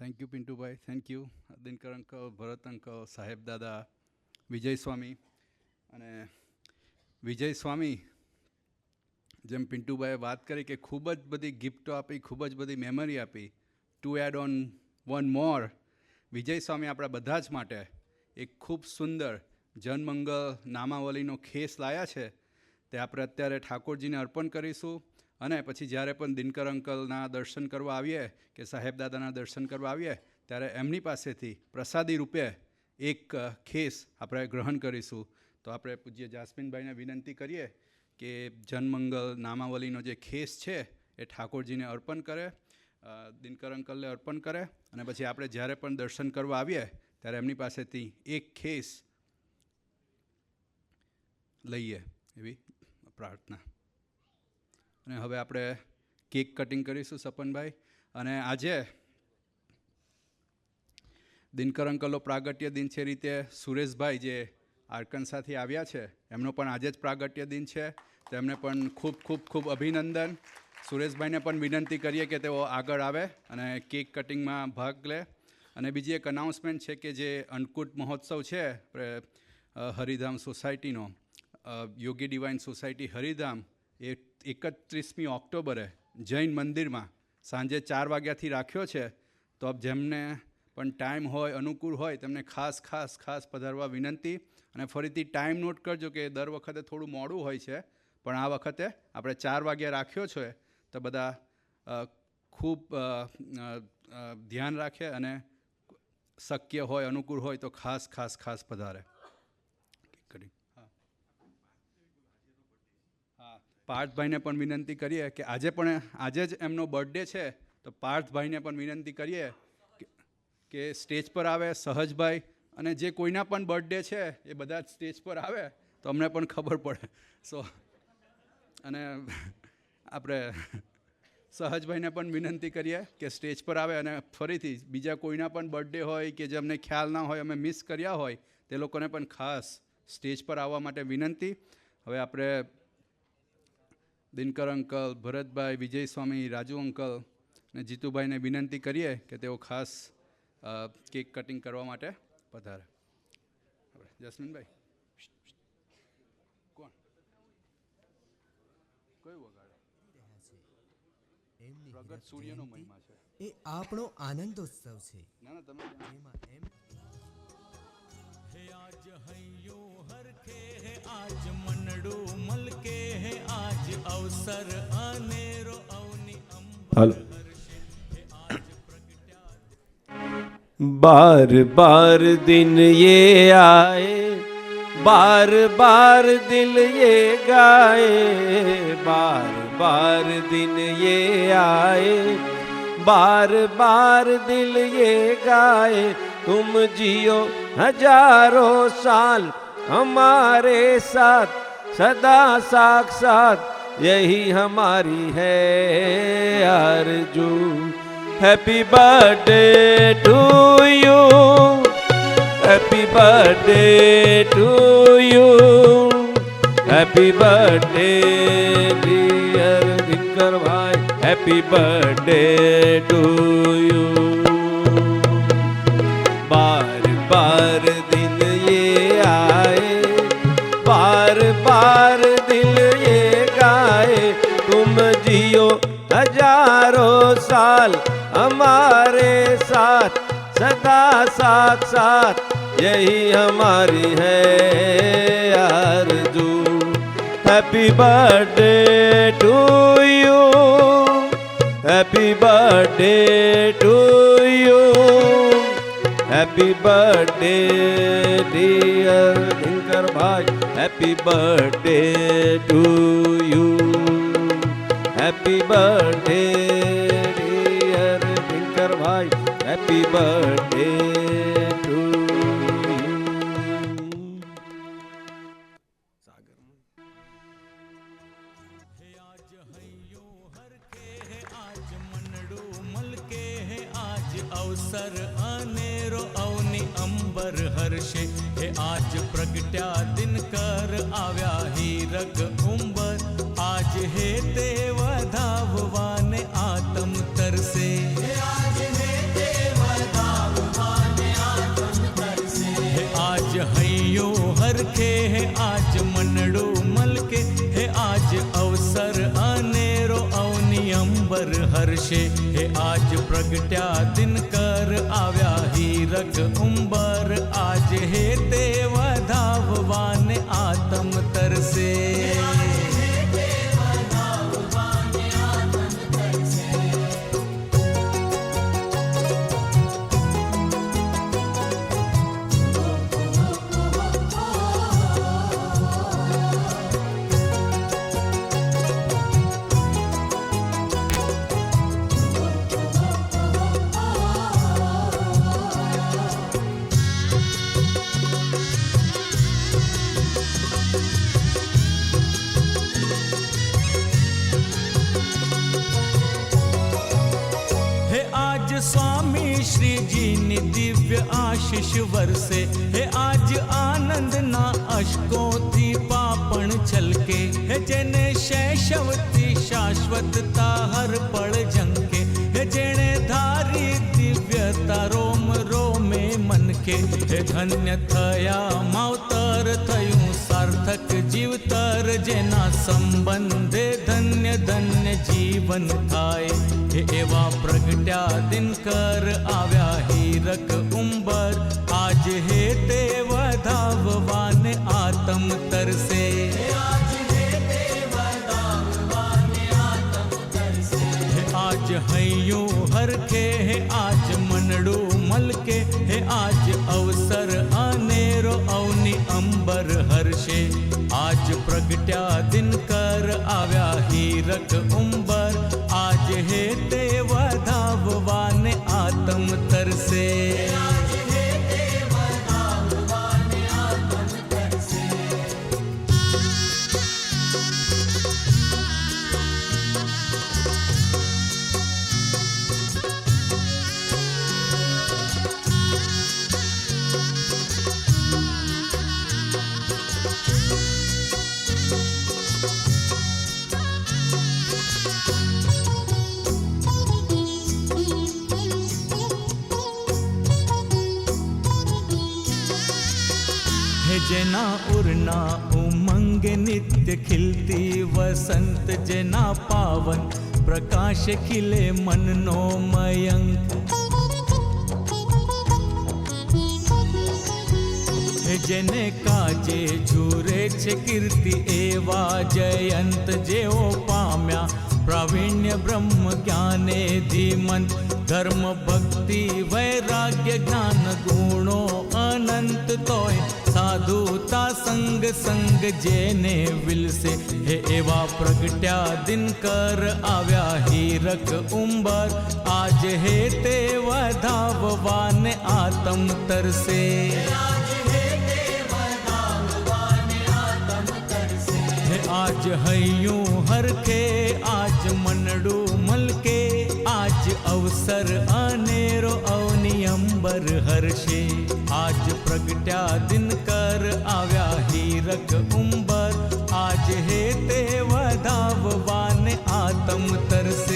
Thank you Pintubhai, thank you Dinkar uncle, Bharat uncle, સાહેબ દાદા, વિજય સ્વામી. અને વિજય સ્વામી, જેમ પિન્ટુભાઈએ વાત કરી કે ખૂબ જ બધી ગિફ્ટો આપી, ખૂબ જ બધી મેમરી આપી. To add on one more, Vijay Swami આપણા બધા જ માટે એક ખૂબ સુંદર જનમંગલ નામાવલીનો ખેસ લાયા છે. તે આપણે અત્યારે ઠાકોરજીને અર્પણ કરીશું. અને પછી જ્યારે પણ દિનકર અંકલના દર્શન કરવા આવીએ કે સાહેબ દાદાના દર્શન કરવા આવીએ ત્યારે એમની પાસેથી પ્રસાદી રૂપે એક ખેસ આપણે ગ્રહણ કરીશું. તો આપણે પૂજ્ય જાસ્મીનભાઈને વિનંતી કરીએ કે જનમંગલ નામાવલીનો જે ખેસ છે એ ઠાકોરજીને અર્પણ કરે, દિનકર અંકલને અર્પણ કરે. અને પછી આપણે જ્યારે પણ દર્શન કરવા આવીએ ત્યારે એમની પાસેથી એક ખેસ લઈએ એવી પ્રાર્થના. અને હવે આપણે કેક કટિંગ કરીશું સપનભાઈ. અને આજે દિનકર અંકલનો પ્રાગટ્ય દિન છે. રીતે સુરેશભાઈ જે આર્કન્સાથી આવ્યા છે એમનો પણ આજે જ પ્રાગટ્ય દિન છે. તો એમને પણ ખૂબ ખૂબ ખૂબ અભિનંદન. સુરેશભાઈને પણ વિનંતી કરીએ કે તેઓ આગળ આવે અને કેક કટિંગમાં ભાગ લે. અને બીજી એક અનાઉન્સમેન્ટ છે કે જે અન્નકૂટ મહોત્સવ છે હરિધામ સોસાયટીનો, યોગી ડિવાઇન સોસાયટી હરિધામ, એ 31મી ઓક્ટોબરે જૈન મંદિરમાં સાંજે 4 વાગ્યાથી રાખ્યો છે. તો જેમને પણ ટાઈમ હોય, અનુકૂળ હોય, તેમને ખાસ ખાસ ખાસ પધારવા વિનંતી. અને ફરીથી ટાઈમ નોટ કરજો કે દર વખતે થોડું મોડું હોય છે, પણ આ વખતે આપણે 4 વાગ્યે રાખ્યો છે. તો બધા ખૂબ ધ્યાન રાખે અને શક્ય હોય, અનુકૂળ હોય તો ખાસ ખાસ ખાસ પધારે. પાર્થભાઈને પણ વિનંતી કરીએ કે આજે જ એમનો બર્થડે છે. તો પાર્થભાઈને પણ વિનંતી કરીએ કે સ્ટેજ પર આવે. સહજભાઈ અને જે કોઈના પણ બર્થડે છે એ બધા જ સ્ટેજ પર આવે તો અમને પણ ખબર પડે. અને આપણે સહજભાઈને પણ વિનંતી કરીએ કે સ્ટેજ પર આવે. અને ફરીથી બીજા કોઈના પણ બર્થડે હોય કે જે અમને ખ્યાલ ના હોય, અમે મિસ કર્યા હોય, તે લોકોને પણ ખાસ સ્ટેજ પર આવવા માટે વિનંતી. હવે આપણે દિનકર અંકલ, ભરતભાઈ, વિજય સ્વામી, રાજુ અંકલ અને જીતુભાઈને વિનંતી કરીએ કે તેઓ ખાસ કેક કટિંગ કરવા માટે પધારે. જસ્મીનભાઈ, કોણ કયું વગાડે? પ્રગટ સૂર્યનો મહિમા છે. એ આપણો આનંદોત્સવ છે. ના ના, તમે હે આજ હૈયો હરખે હે આજ મનડો મલકે હે આજ અવસર અનેરો અવની અંબર હર્ષે હે આજ પ્રગટ્યા बार बार दिन ये आए, बार बार दिल ये गाए, बार बार दिन ये आए, बार बार दिल ये गाए. तुम जियो हजारों साल हमारे साथ, सदा साक्षात यही हमारी है आरज़ू. Happy birthday to you, happy birthday to you, happy birthday dear Dinkar भाई, हैप्पी बर्थडे टू यू. बार बार दिन ये आए, बार बार दिल ये गाए. तुम जियो हजारों साल हमारे साथ, सदा साक्षात यही हमारी है आरज़ू. Happy birthday to you, happy birthday to you, happy birthday dear Dinkar भाई, happy birthday to you, happy birthday dear Dinkar भाई, हैप्पी बर्थडे टू यू. હે આજ હૈયો હરખે હે આજ મનડો મલકે હે આજ અવસર અનેરો અવની અંબર હર્ષે હે આજ પ્રગટ્યા દિનકર આવ્યા હીરક ઉંબર. આજ હે તે વધાવવાને આતમ તરસે, આજ હે તે હરખે હે આજ મનડું મલકે હે આજ અવસર અનેરો અવની અંબર હર્ષે હે આજ પ્રગટ્યા દિનકર આવ્યા હીરક ઉંબર આજ હે તે વધાવવાને આતમ તરસે स्वामी श्री जी ने दिव्य आशीष वर्षे हे आज आनंद ना अशकों थी पापण छलके हे जेने शैशवती शाश्वतता हर पल झंके हे जेने धारी दिव्यता रोम रोमे मनके हे धन्य थया मावतर थयूं सार्थक जीवतर जेना संबंधे धन्य धन्य जीवन थाय हे एवा प्रगट्या दिनकर आव्या हीरक उंबर आज हे ते वधाववाने आतम तरसे आज हयूं हरखे हे आज मनडू मलके हे आज अवसर अनेरो अवनी अंबर हर्षे आज प्रगट्या दिनकर आव्या हीरक उंबर आज हे ते वधाववाने आतम तरसे जेना उड़ना उमंग नित्य खिलती वसंत जेना पावन प्रकाश खिले मन नो मयंक जेने काजे झूरे छे कीर्ति एवा जयंत जेओ पाम्या प्रावीण्य ब्रह्म ज्ञाने धीमंत धर्म भक्ति वैराग्य ज्ञान गुणो अनंत तोय साधुता संग संग जेने विलसे हे एवा प्रगट्या दिनकर आव्या हीरक उंबर आज हे ते वधाववाने आतम तरसे आज हयूं हरखे आज मनडू मलके आज अवसर अनेरो अवनी अंबर हर्षे आज प्रगट्या दिनकर आव्या हीरक उंबर आज हे ते वधाववाने आतम तरसे